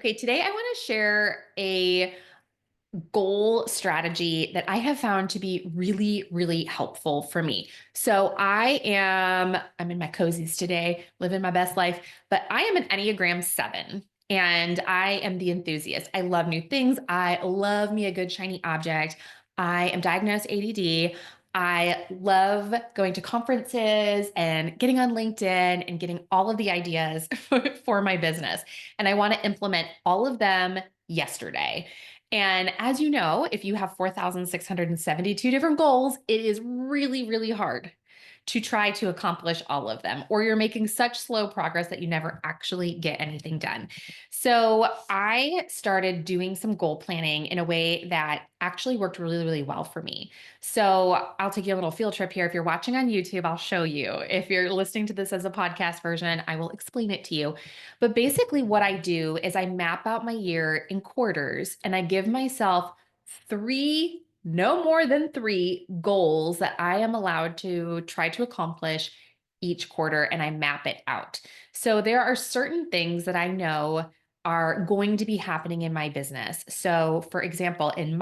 Okay, today I want to share a goal strategy that I have found to be really, really helpful for me. I'm in my cozies today, living my best life, but I am an Enneagram 7 and I am the enthusiast. I love new things. I love me a good shiny object. I am diagnosed ADD. I love going to conferences and getting on LinkedIn and getting all of the ideas for my business. And I want to implement all of them yesterday. And as you know, if you have 4,672 different goals, it is really, really hard to try to accomplish all of them, or you're making such slow progress that you never actually get anything done. So I started doing some goal planning in a way that actually worked really, really well for me. So I'll take you a little field trip here. If you're watching on YouTube, I'll show you. If you're listening to this as a podcast version, I will explain it to you. But basically, what I do is I map out my year in quarters and I give myself three, no more than three goals that I am allowed to try to accomplish each quarter, and I map it out. So there are certain things that I know are going to be happening in my business. So for example, in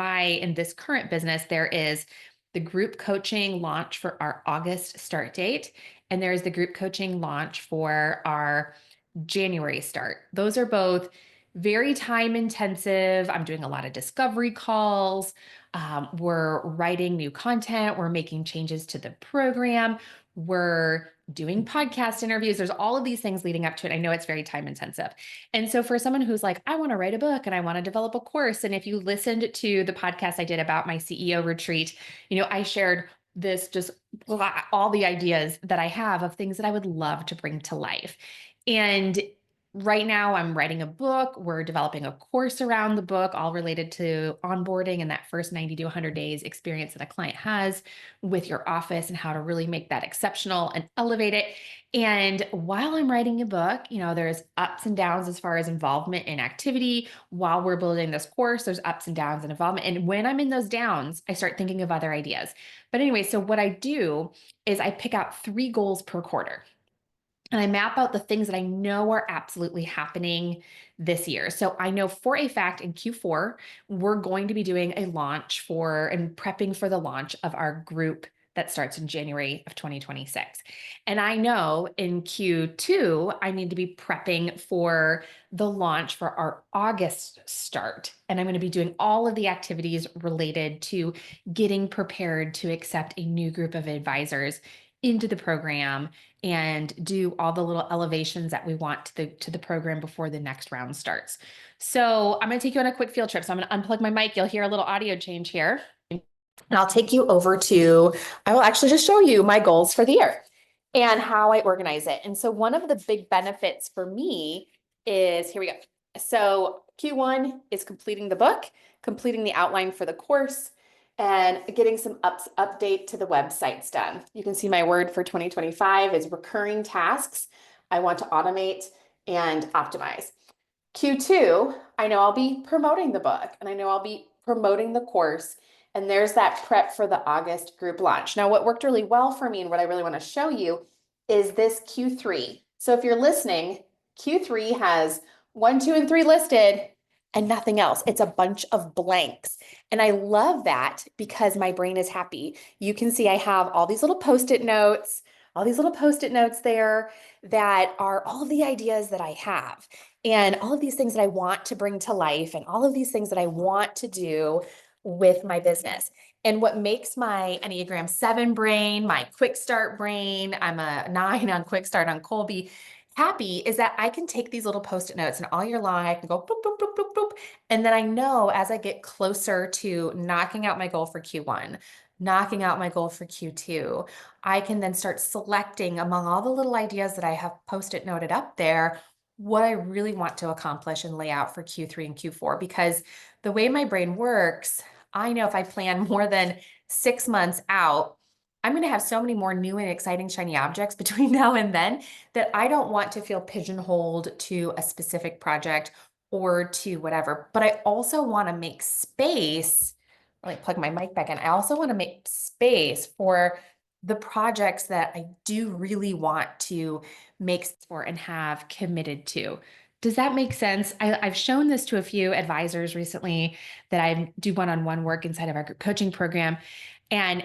this current business, there is the group coaching launch for our August start date, and there is the group coaching launch for our January start. Those are both very time intensive. I'm doing a lot of discovery calls. We're writing new content. We're making changes to the program. We're doing podcast interviews. There's all of these things leading up to it. I know it's very time intensive. And so for someone who's like, I want to write a book and I want to develop a course. And if you listened to the podcast I did about my CEO retreat, I shared this just all the ideas that I have of things that I would love to bring to life. And right now I'm writing a book. We're developing a course around the book, all related to onboarding and that first 90 to 100 days experience that a client has with your office and how to really make that exceptional and elevate it. And while I'm writing a book, there's ups and downs as far as involvement in activity. While we're building this course, there's ups and downs in involvement. And when I'm in those downs, I start thinking of other ideas. But anyway, so what I do is I pick out 3 goals per quarter. And I map out the things that I know are absolutely happening this year. So I know for a fact in Q4, we're going to be doing a launch and prepping for the launch of our group that starts in January of 2026. And I know in Q2, I need to be prepping for the launch for our August start. And I'm going to be doing all of the activities related to getting prepared to accept a new group of advisors into the program and do all the little elevations that we want to the program before the next round starts. So I'm going to take you on a quick field trip. So I'm going to unplug my mic. You'll hear a little audio change here. And I'll take you I will actually just show you my goals for the year and how I organize it. And so one of the big benefits for me is, here we go. So Q1 is completing the book, completing the outline for the course, and getting some update to the websites done. You can see my word for 2025 is recurring tasks I want to automate and optimize. Q2, I know I'll be promoting the book and I know I'll be promoting the course. And there's that prep for the August group launch. Now, what worked really well for me and what I really want to show you is this Q3. So if you're listening, Q3 has 1, 2, and 3 listed and nothing else. It's a bunch of blanks. And I love that because my brain is happy. You can see I have all these little post-it notes, there that are all of the ideas that I have and all of these things that I want to bring to life and all of these things that I want to do with my business. And what makes my Enneagram 7 brain, my quick start brain, I'm a 9 on quick start on Colby, happy is that I can take these little post-it notes and all year long I can go boop, boop, boop, boop, boop. And then I know as I get closer to knocking out my goal for Q1, knocking out my goal for Q2, I can then start selecting among all the little ideas that I have post-it noted up there, what I really want to accomplish and lay out for Q3 and Q4. Because the way my brain works, I know if I plan more than 6 months out, I'm going to have so many more new and exciting shiny objects between now and then that I don't want to feel pigeonholed to a specific project or to whatever. But I also want to make space, like plug my mic back in. I also want to make space for the projects that I do really want to make for and have committed to. Does that make sense? I've shown this to a few advisors recently that I do one-on-one work inside of our group coaching program. And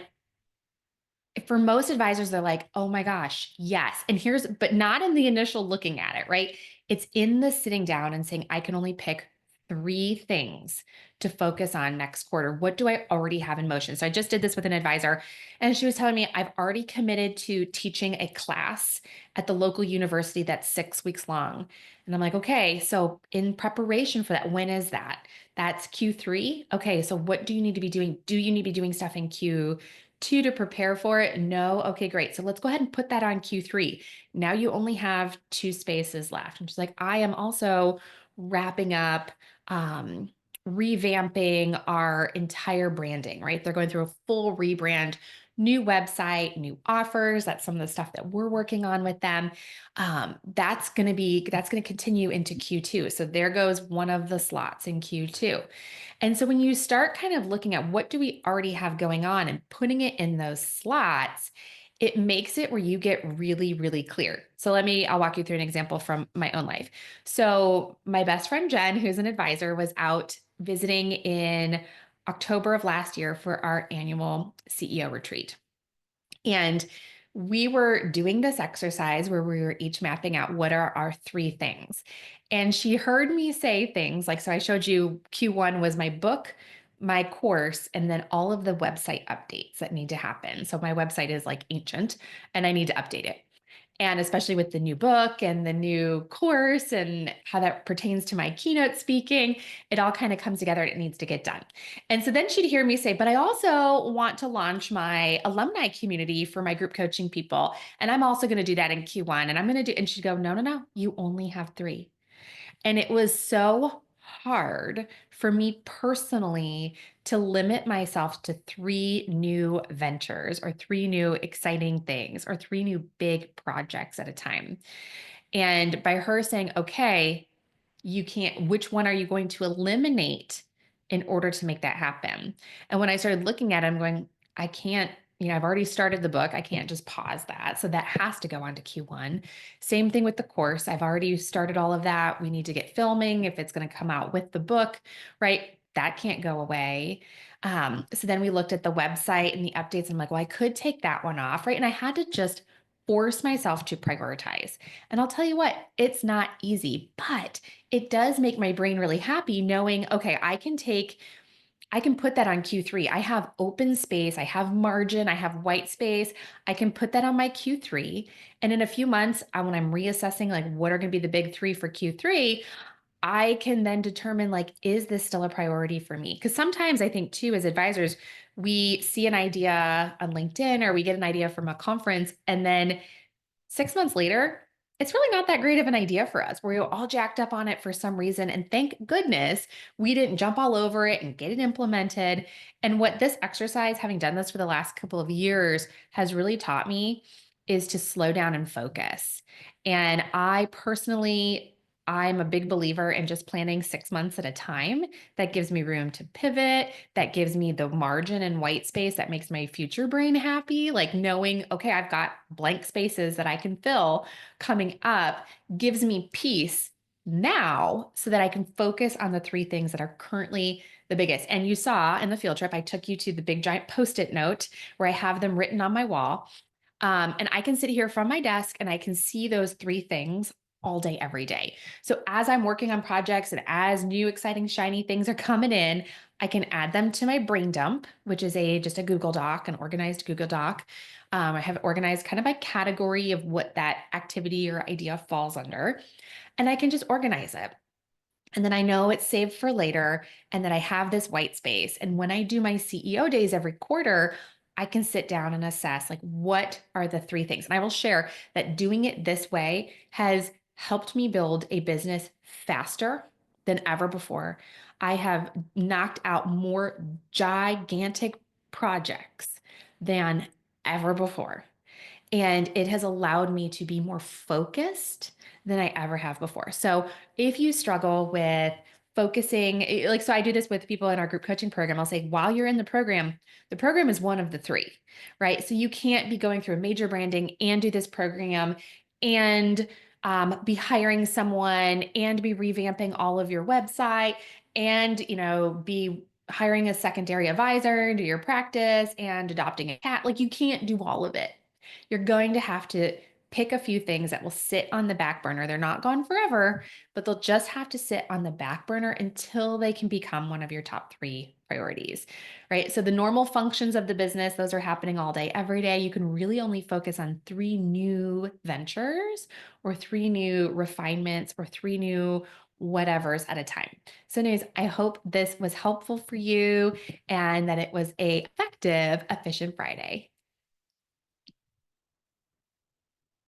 for most advisors, they're like, oh my gosh, yes. And but not in the initial looking at it, right? It's in the sitting down and saying, I can only pick three things to focus on next quarter. What do I already have in motion? So I just did this with an advisor, and she was telling me, I've already committed to teaching a class at the local university that's 6 weeks long. And I'm like, okay, so in preparation for that, when is that? That's Q3. Okay, so what do you need to be doing? Do you need to be doing stuff in Q2 to prepare for it? No. Okay, great. So let's go ahead and put that on Q3. Now you only have 2 spaces left. And she's like, I am also wrapping up, um, revamping our entire branding, right? They're going through a full rebrand, new website, new offers. That's some of the stuff that we're working on with them. That's going to continue into Q2. So there goes one of the slots in Q2. And so when you start kind of looking at what do we already have going on and putting it in those slots, it makes it where you get really, really clear. So I'll walk you through an example from my own life. So my best friend, Jen, who's an advisor, was out visiting in October of last year for our annual CEO retreat. And we were doing this exercise where we were each mapping out what are our three things. And she heard me say things like, so I showed you Q1 was my book, my course, and then all of the website updates that need to happen. So my website is like ancient and I need to update it. And especially with the new book and the new course and how that pertains to my keynote speaking, it all kind of comes together and it needs to get done. And so then she'd hear me say, but I also want to launch my alumni community for my group coaching people. And I'm also going to do that in Q1. And and she'd go, no, no, no, you only have three. And it was so hard for me personally to limit myself to three new ventures or three new exciting things or three new big projects at a time. And by her saying, okay, you can't, which one are you going to eliminate in order to make that happen? And when I started looking at it, I'm going, I can't, I've already started the book. I can't just pause that. So that has to go on to Q1. Same thing with the course. I've already started all of that. We need to get filming if it's going to come out with the book, right? That can't go away. So then we looked at the website and the updates. I'm like, well, I could take that one off, right? And I had to just force myself to prioritize. And I'll tell you what, it's not easy, but it does make my brain really happy knowing, okay, I can put that on Q3. I have open space, I have margin, I have white space. I can put that on my Q3. And in a few months, when I'm reassessing like what are going to be the big three for Q3, I can then determine like, is this still a priority for me? Because sometimes I think too, as advisors, we see an idea on LinkedIn or we get an idea from a conference, and then 6 months later, it's really not that great of an idea for us. We're all jacked up on it for some reason. And thank goodness we didn't jump all over it and get it implemented. And what this exercise, having done this for the last couple of years, has really taught me is to slow down and focus. And I'm a big believer in just planning 6 months at a time. That gives me room to pivot. That gives me the margin and white space that makes my future brain happy. Like knowing, okay, I've got blank spaces that I can fill coming up gives me peace now so that I can focus on the three things that are currently the biggest. And you saw in the field trip, I took you to the big giant Post-it note where I have them written on my wall. And I can sit here from my desk and I can see those three things all day, every day. So as I'm working on projects and as new, exciting, shiny things are coming in, I can add them to my brain dump, which is just a Google Doc, an organized Google Doc. I have it organized kind of by category of what that activity or idea falls under, and I can just organize it. And then I know it's saved for later and that I have this white space. And when I do my CEO days every quarter, I can sit down and assess like what are the three things. And I will share that doing it this way has helped me build a business faster than ever before. I have knocked out more gigantic projects than ever before. And it has allowed me to be more focused than I ever have before. So if you struggle with focusing, so I do this with people in our group coaching program. I'll say, while you're in the program is one of the three, right? So you can't be going through a major branding and do this program and be hiring someone and be revamping all of your website and, be hiring a secondary advisor into your practice and adopting a cat. Like you can't do all of it. You're going to have to pick a few things that will sit on the back burner. They're not gone forever, but they'll just have to sit on the back burner until they can become one of your top 3 priorities, right? So the normal functions of the business, those are happening all day, every day. You can really only focus on 3 new ventures or 3 new refinements or 3 new whatevers at a time. So anyways, I hope this was helpful for you and that it was a effective, efficient Friday.